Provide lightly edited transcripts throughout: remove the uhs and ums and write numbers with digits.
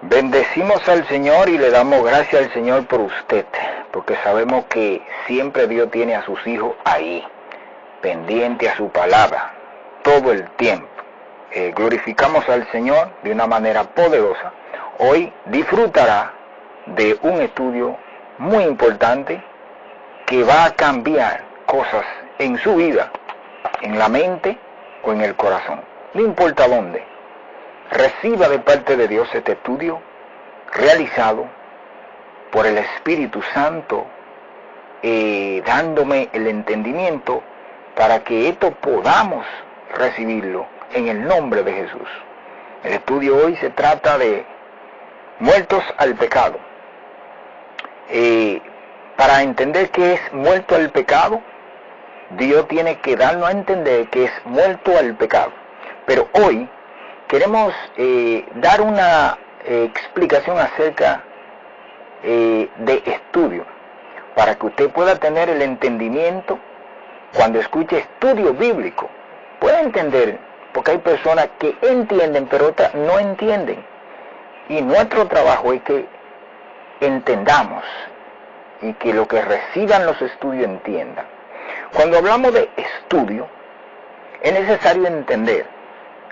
Bendecimos al Señor y le damos gracias al Señor por usted, porque sabemos que siempre Dios tiene a sus hijos ahí, pendiente a su palabra, todo el tiempo. Glorificamos al Señor de una manera poderosa. Hoy disfrutará de un estudio muy importante que va a cambiar cosas en su vida, en la mente o en el corazón. No importa dónde. Reciba de parte de Dios este estudio realizado por el Espíritu Santo, dándome el entendimiento para que esto podamos recibirlo en el nombre de Jesús. El estudio hoy se trata de muertos al pecado. Para entender qué es muerto al pecado, Dios tiene que darnos a entender que es muerto al pecado. Pero hoy queremos dar una explicación acerca de estudio, para que usted pueda tener el entendimiento cuando escuche estudio bíblico. Puede entender, porque hay personas que entienden, pero otras no entienden. Y nuestro trabajo es que entendamos y que lo que reciban los estudios entiendan. Cuando hablamos de estudio, es necesario entender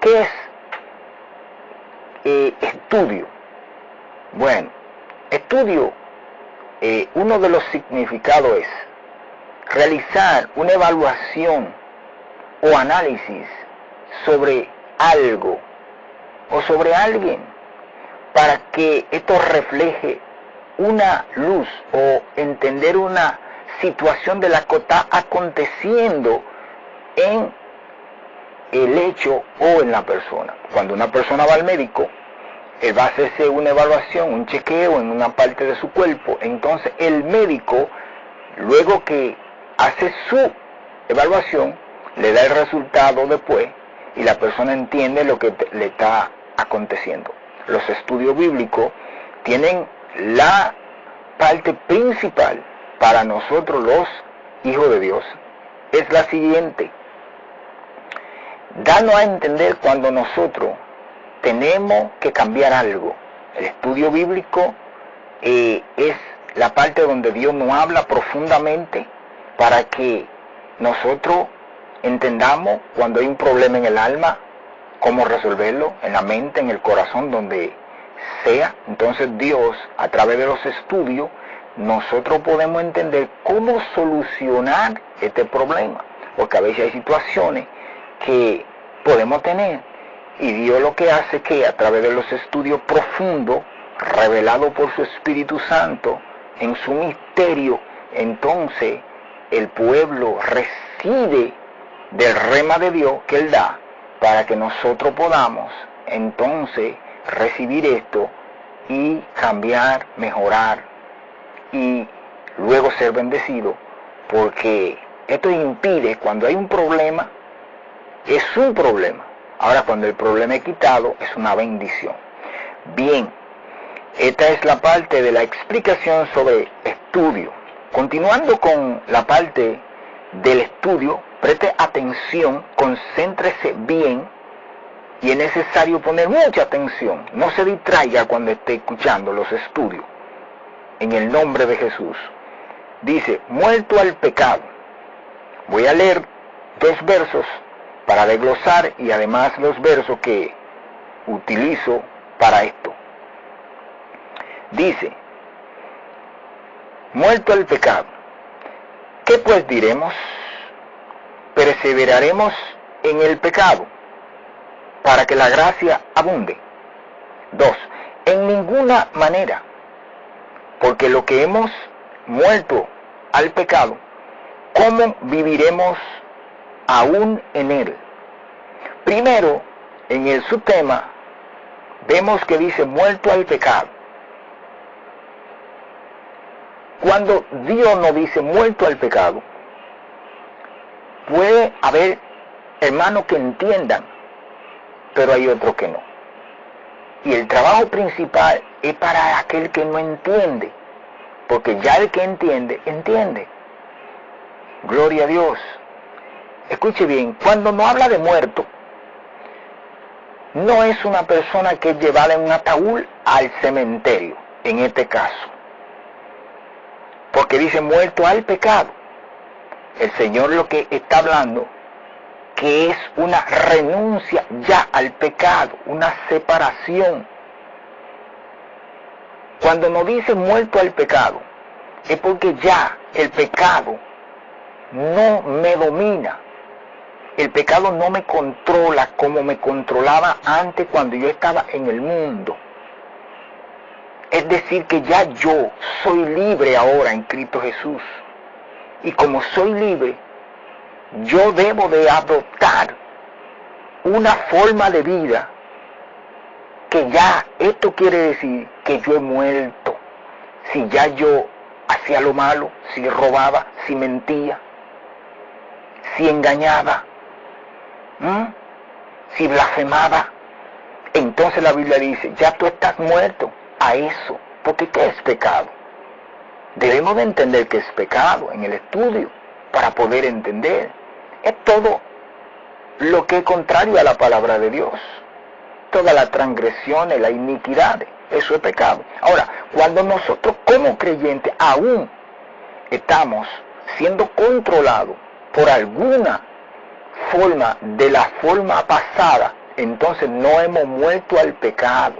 qué es estudio. Bueno, estudio, uno de los significados es realizar una evaluación o análisis sobre algo o sobre alguien, para que esto refleje una luz o entender una situación de la que está aconteciendo en el hecho o en la persona. Cuando una persona va al médico, él va a hacerse una evaluación, un chequeo en una parte de su cuerpo. Entonces el médico, luego que hace su evaluación, le da el resultado después y la persona entiende lo que le está aconteciendo. Los estudios bíblicos tienen la parte principal para nosotros los hijos de Dios. Es la siguiente: danos a entender cuando nosotros tenemos que cambiar algo. El estudio bíblico es la parte donde Dios nos habla profundamente para que nosotros entendamos cuando hay un problema en el alma, cómo resolverlo, en la mente, en el corazón, donde sea. Entonces Dios, a través de los estudios, nosotros podemos entender cómo solucionar este problema, porque a veces hay situaciones que podemos tener y Dios lo que hace es que a través de los estudios profundos revelados por su Espíritu Santo en su misterio, entonces el pueblo recibe del rema de Dios que Él da, para que nosotros podamos entonces recibir esto y cambiar, mejorar y luego ser bendecido, porque esto impide, cuando hay un problema, es un problema. Ahora, cuando el problema es quitado, es una bendición. Bien, esta es la parte de la explicación sobre estudio. Continuando con la parte del estudio, preste atención, concéntrese bien, y es necesario poner mucha atención. No se distraiga cuando esté escuchando los estudios. En el nombre de Jesús. Dice, muerto al pecado. Voy a leer 2 versos para desglosar y además los versos que utilizo para esto. Dice, muerto al pecado. ¿Qué pues diremos? Perseveraremos en el pecado para que la gracia abunde. 2. En ninguna manera, porque lo que hemos muerto al pecado, ¿cómo viviremos aún en él? Primero, en el subtema, vemos que dice muerto al pecado. Cuando Dios nos dice muerto al pecado, puede haber hermanos que entiendan, pero hay otros que no. Y el trabajo principal es para aquel que no entiende, porque ya el que entiende, entiende. Gloria a Dios. Escuche bien, cuando no habla de muerto, no es una persona que es llevada en un ataúd al cementerio, en este caso. Porque dice muerto al pecado. El Señor lo que está hablando, que es una renuncia ya al pecado, una separación. Cuando nos dice muerto al pecado, es porque ya el pecado no me domina. El pecado no me controla como me controlaba antes cuando yo estaba en el mundo. Es decir, que ya yo soy libre ahora en Cristo Jesús. Y como soy libre, yo debo de adoptar una forma de vida que ya, esto quiere decir que yo he muerto. Si ya yo hacía lo malo, si robaba, si mentía, si engañaba, si blasfemaba, entonces la Biblia dice, ya tú estás muerto a eso. Porque ¿qué es pecado? Debemos de entender qué es pecado en el estudio para poder entender. Es todo lo que es contrario a la palabra de Dios. Todas las transgresiones, las iniquidades, eso es pecado. Ahora, cuando nosotros como creyentes aún estamos siendo controlados por alguna forma de la forma pasada, entonces no hemos muerto al pecado.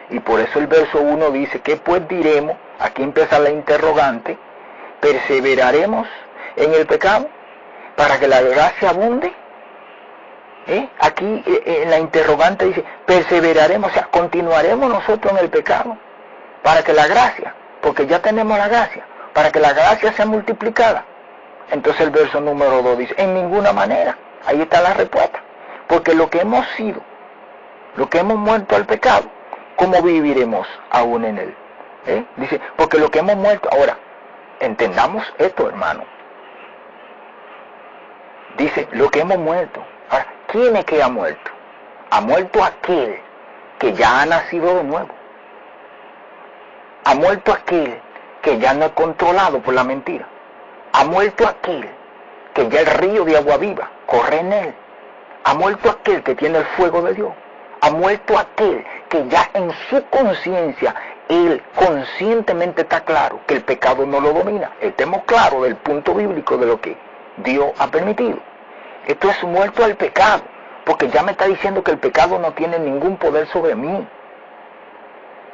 Y por eso el verso 1 dice, ¿qué pues diremos? Aquí empieza la interrogante. ¿Perseveraremos en el pecado para que la gracia abunde? Aquí en la interrogante dice, perseveraremos, o sea, continuaremos nosotros en el pecado para que la gracia, porque ya tenemos la gracia, para que la gracia sea multiplicada. Entonces el verso número 2 dice, en ninguna manera. Ahí está la respuesta. Porque lo que hemos sido, lo que hemos muerto al pecado, ¿cómo viviremos aún en él? Dice, porque lo que hemos muerto, ahora, entendamos esto, hermano. Dice, lo que hemos muerto. Ahora, ¿quién es que ha muerto? Ha muerto aquel que ya ha nacido de nuevo. Ha muerto aquel que ya no es controlado por la mentira. Ha muerto aquel que ya el río de agua viva corre en él. Ha muerto aquel que tiene el fuego de Dios. Ha muerto aquel que ya en su conciencia, él conscientemente está claro que el pecado no lo domina. Estemos claros del punto bíblico de lo que Dios ha permitido. Esto es muerto al pecado, porque ya me está diciendo que el pecado no tiene ningún poder sobre mí.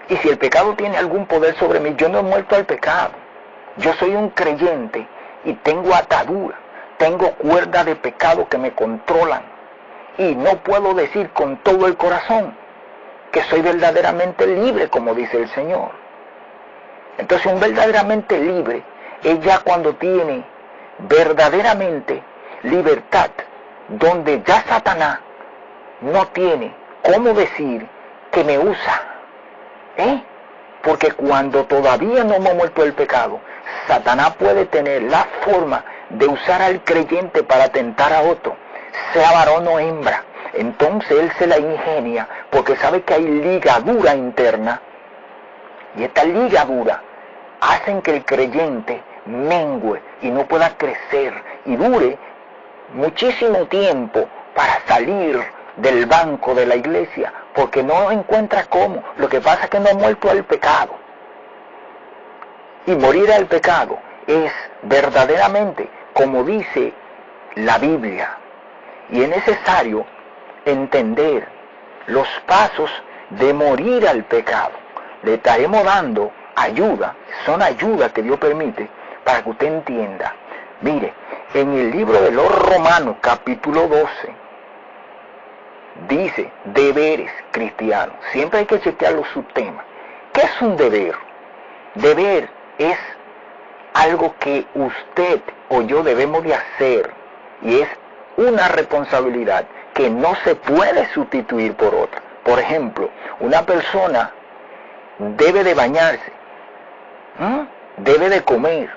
Y si el pecado tiene algún poder sobre mí, yo no he muerto al pecado. Yo soy un creyente y tengo atadura, tengo cuerdas de pecado que me controlan. Y no puedo decir con todo el corazón que soy verdaderamente libre, como dice el Señor. Entonces un verdaderamente libre es ya cuando tiene verdaderamente libertad, donde ya Satanás no tiene cómo decir que me usa. Porque cuando todavía no hemos muerto el pecado, Satanás puede tener la forma de usar al creyente para tentar a otro, sea varón o hembra. Entonces él se la ingenia porque sabe que hay ligadura interna, y esta ligadura hacen que el creyente mengue y no pueda crecer y dure muchísimo tiempo para salir del banco de la iglesia, porque no encuentra cómo. Lo que pasa es que no ha muerto al pecado. Y morir al pecado es verdaderamente, como dice la Biblia, y es necesario entender los pasos de morir al pecado. Le estaremos dando ayuda, son ayudas que Dios permite para que usted entienda. Mire, en el libro de los Romanos, capítulo 12, dice deberes cristianos. Siempre hay que chequear los subtemas. ¿Qué es un deber? Deber es algo que usted o yo debemos de hacer, y es una responsabilidad que no se puede sustituir por otra. Por ejemplo, una persona debe de bañarse, debe de comer,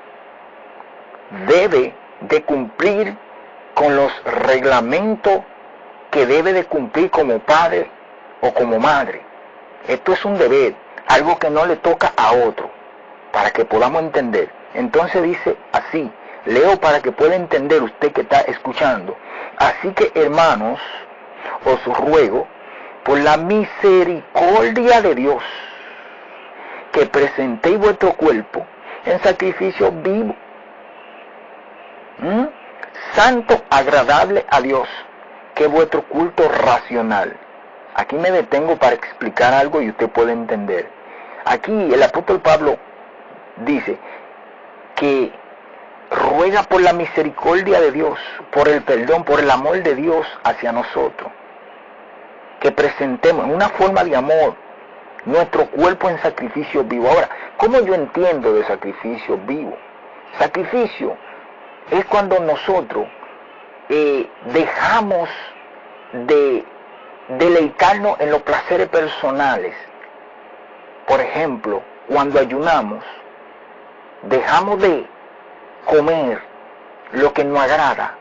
debe de cumplir con los reglamentos que debe de cumplir como padre o como madre. Esto es un deber, algo que no le toca a otro, para que podamos entender. Entonces dice así, leo para que pueda entender usted que está escuchando. Así que, hermanos, os ruego, por la misericordia de Dios, que presentéis vuestro cuerpo en sacrificio vivo, santo, agradable a Dios, que es vuestro culto racional. Aquí me detengo para explicar algo y usted puede entender. Aquí el apóstol Pablo dice que ruega por la misericordia de Dios, por el perdón, por el amor de Dios hacia nosotros, que presentemos en una forma de amor nuestro cuerpo en sacrificio vivo. Ahora, ¿cómo yo entiendo de sacrificio vivo? Sacrificio es cuando nosotros dejamos de deleitarnos en los placeres personales. Por ejemplo, cuando ayunamos, dejamos de comer lo que nos agrada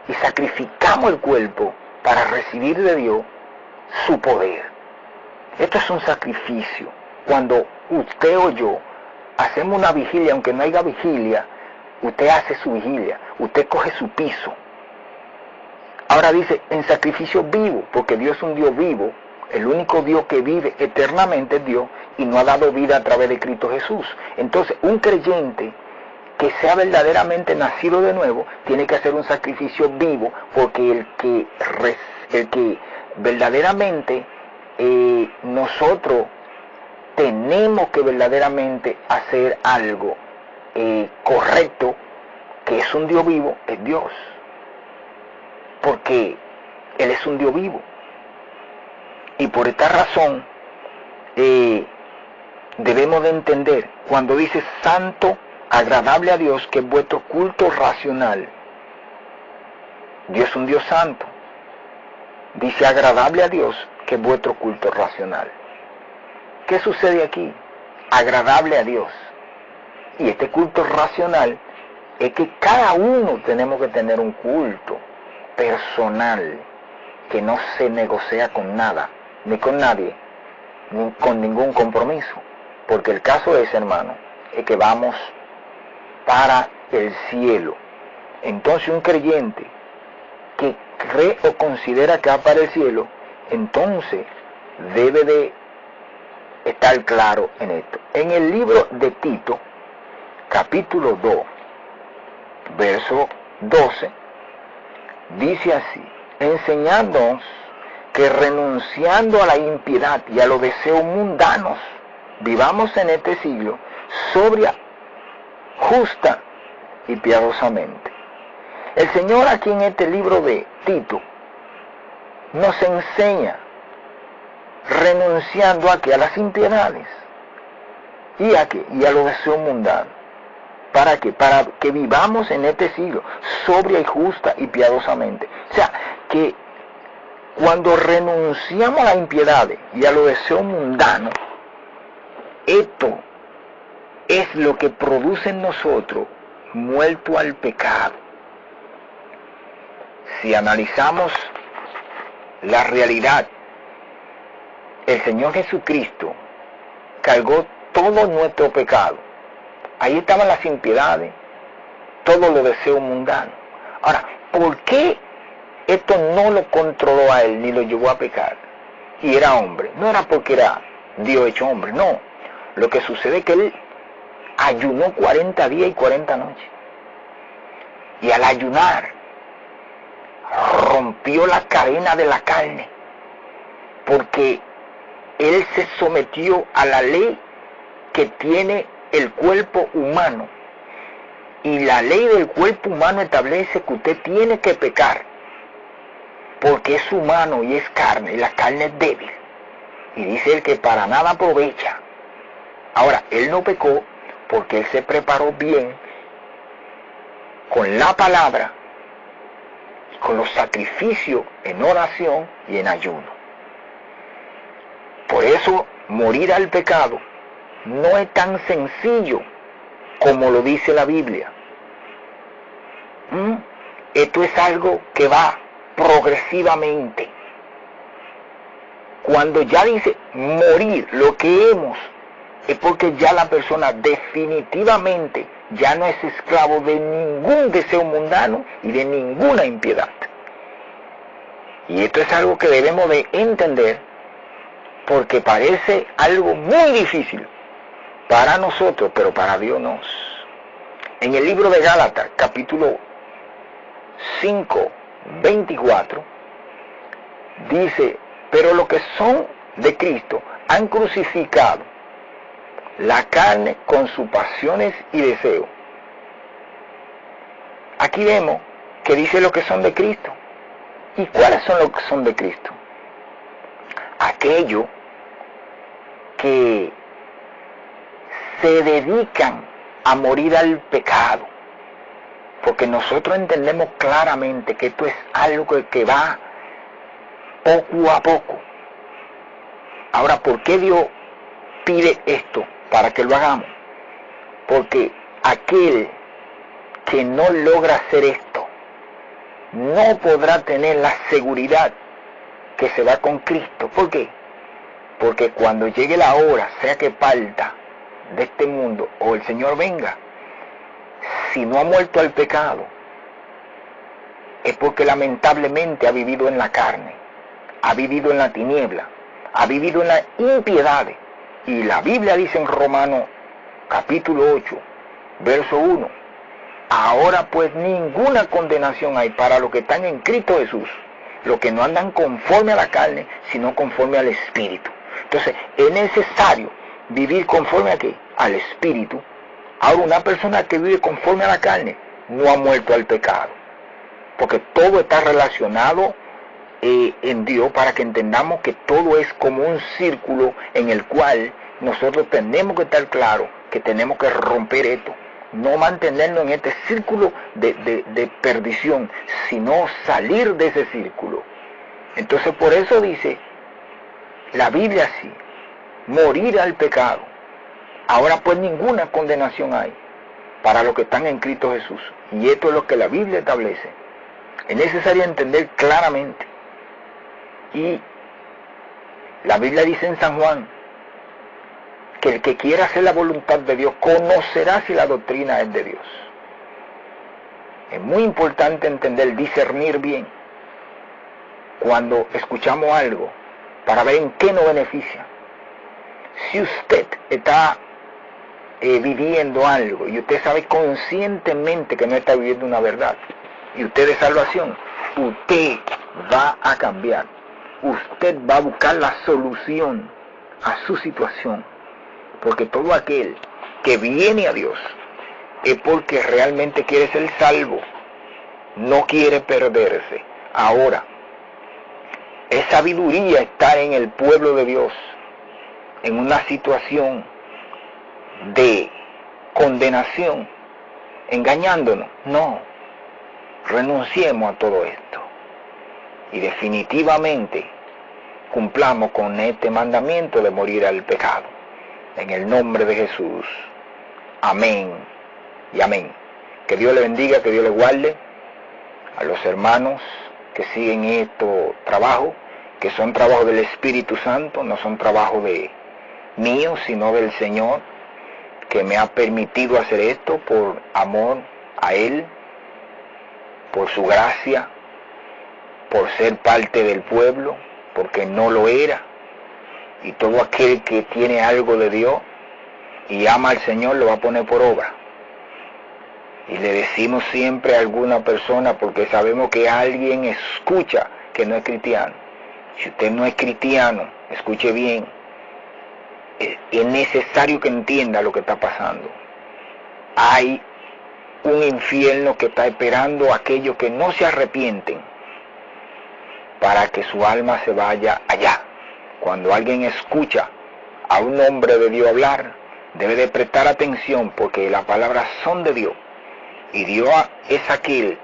y sacrificamos el cuerpo para recibir de Dios su poder. Esto es un sacrificio. Cuando usted o yo hacemos una vigilia, aunque no haya vigilia, usted hace su vigilia, usted coge su piso. Ahora dice, en sacrificio vivo, porque Dios es un Dios vivo, el único Dios que vive eternamente es Dios, y no ha dado vida a través de Cristo Jesús. Entonces, un creyente que sea verdaderamente nacido de nuevo, tiene que hacer un sacrificio vivo, porque el que verdaderamente nosotros tenemos que verdaderamente hacer algo correcto, que es un Dios vivo, es Dios. Porque Él es un Dios vivo. Y por esta razón debemos de entender, cuando dice santo, agradable a Dios, que es vuestro culto racional. Dios es un Dios santo. Dice agradable a Dios, que es vuestro culto racional. ¿Qué sucede aquí? Agradable a Dios. Y este culto racional es que cada uno tenemos que tener un culto personal que no se negocia con nada, ni con nadie, ni con ningún compromiso. Porque el caso es, hermano, es que vamos para el cielo. Entonces un creyente que cree o considera que va para el cielo, entonces debe de estar claro en esto. En el libro de Tito, capítulo 2, verso 12, dice así: enseñándonos que renunciando a la impiedad y a los deseos mundanos, vivamos en este siglo sobria, justa y piadosamente. El Señor aquí en este libro de Tito nos enseña renunciando a las impiedades y a los deseos mundanos. ¿Para qué? Para que vivamos en este siglo sobria y justa y piadosamente. O sea, que cuando renunciamos a las impiedades y a los deseos mundanos, esto es lo que produce en nosotros muerto al pecado. Si analizamos la realidad, el Señor Jesucristo cargó todo nuestro pecado. Ahí estaban las impiedades, todos los deseos mundanos. Ahora, ¿por qué esto no lo controló a él ni lo llevó a pecar? Y era hombre. No era porque era Dios hecho hombre, no. Lo que sucede es que él ayunó 40 días y 40 noches. Y al ayunar, rompió la cadena de la carne. Porque él se sometió a la ley que tiene el cuerpo humano. Y la ley del cuerpo humano establece que usted tiene que pecar, porque es humano y es carne, y la carne es débil. Y dice él que para nada aprovecha. Ahora, él no pecó porque él se preparó bien con la palabra, con los sacrificios en oración y en ayuno. Por eso, morir al pecado no es tan sencillo como lo dice la Biblia. Esto es algo que va progresivamente. Cuando ya dice morir, lo que hemos, es porque ya la persona definitivamente ya no es esclavo de ningún deseo mundano y de ninguna impiedad. Y esto es algo que debemos de entender, porque parece algo muy difícil para nosotros, pero para Dios no. En el libro de Gálatas, capítulo 5, 24, dice: pero los que son de Cristo han crucificado la carne con sus pasiones y deseos. Aquí vemos que dice los que son de Cristo. ¿Y cuáles son los que son de Cristo? Aquellos que se dedican a morir al pecado, porque nosotros entendemos claramente que esto es algo que va poco a poco. Ahora, ¿por qué Dios pide esto para que lo hagamos? Porque aquel que no logra hacer esto no podrá tener la seguridad que se va con Cristo. ¿Por qué? Porque cuando llegue la hora, sea que parta de este mundo o el Señor venga, si no ha muerto al pecado, es porque lamentablemente ha vivido en la carne, ha vivido en la tiniebla, ha vivido en la impiedad. Y la Biblia dice en Romanos capítulo 8, verso 1: ahora pues ninguna condenación hay para los que están en Cristo Jesús, los que no andan conforme a la carne, sino conforme al Espíritu. Entonces, es necesario vivir conforme a ¿qué? Al Espíritu. Ahora, una persona que vive conforme a la carne no ha muerto al pecado, porque todo está relacionado en Dios, para que entendamos que todo es como un círculo en el cual nosotros tenemos que estar claros que tenemos que romper esto, no mantenernos en este círculo de perdición, sino salir de ese círculo. Entonces, por eso dice la Biblia así: morir al pecado. Ahora pues ninguna condenación hay para los que están en Cristo Jesús. Y esto es lo que la Biblia establece. Es necesario entender claramente. Y la Biblia dice en San Juan que el que quiera hacer la voluntad de Dios conocerá si la doctrina es de Dios. Es muy importante entender, discernir bien cuando escuchamos algo, para ver en qué nos beneficia. Si usted está viviendo algo y usted sabe conscientemente que no está viviendo una verdad, y usted de salvación, usted va a cambiar, usted va a buscar la solución a su situación, porque todo aquel que viene a Dios es porque realmente quiere ser salvo, no quiere perderse. Ahora, es sabiduría estar en el pueblo de Dios en una situación de condenación, engañándonos. No, renunciemos a todo esto y definitivamente cumplamos con este mandamiento de morir al pecado. En el nombre de Jesús. Amén y amén. Que Dios le bendiga, que Dios le guarde a los hermanos que siguen estos trabajos, que son trabajos del Espíritu Santo, no son trabajos de míos, sino del Señor, que me ha permitido hacer esto por amor a Él, por su gracia, por ser parte del pueblo, porque no lo era. Y todo aquel que tiene algo de Dios y ama al Señor lo va a poner por obra. Y le decimos siempre a alguna persona, porque sabemos que alguien escucha que no es cristiano. Si usted no es cristiano, escuche bien, es necesario que entienda lo que está pasando. Hay un infierno que está esperando a aquellos que no se arrepienten, para que su alma se vaya allá. Cuando alguien escucha a un hombre de Dios hablar, debe de prestar atención, porque las palabras son de Dios. Y Dios es aquel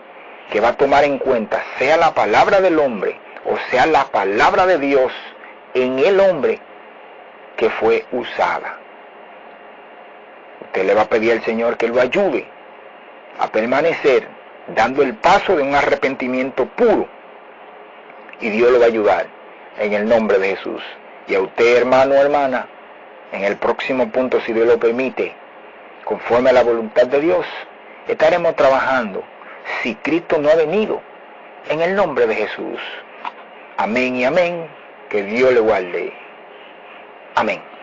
que va a tomar en cuenta, sea la palabra del hombre o sea la palabra de Dios en el hombre que fue usada. Usted le va a pedir al Señor que lo ayude a permanecer dando el paso de un arrepentimiento puro, y Dios lo va a ayudar en el nombre de Jesús. Y a usted, hermano o hermana, en el próximo punto, si Dios lo permite, conforme a la voluntad de Dios, estaremos trabajando, si Cristo no ha venido, en el nombre de Jesús. Amén y amén. Que Dios le guarde. Amén.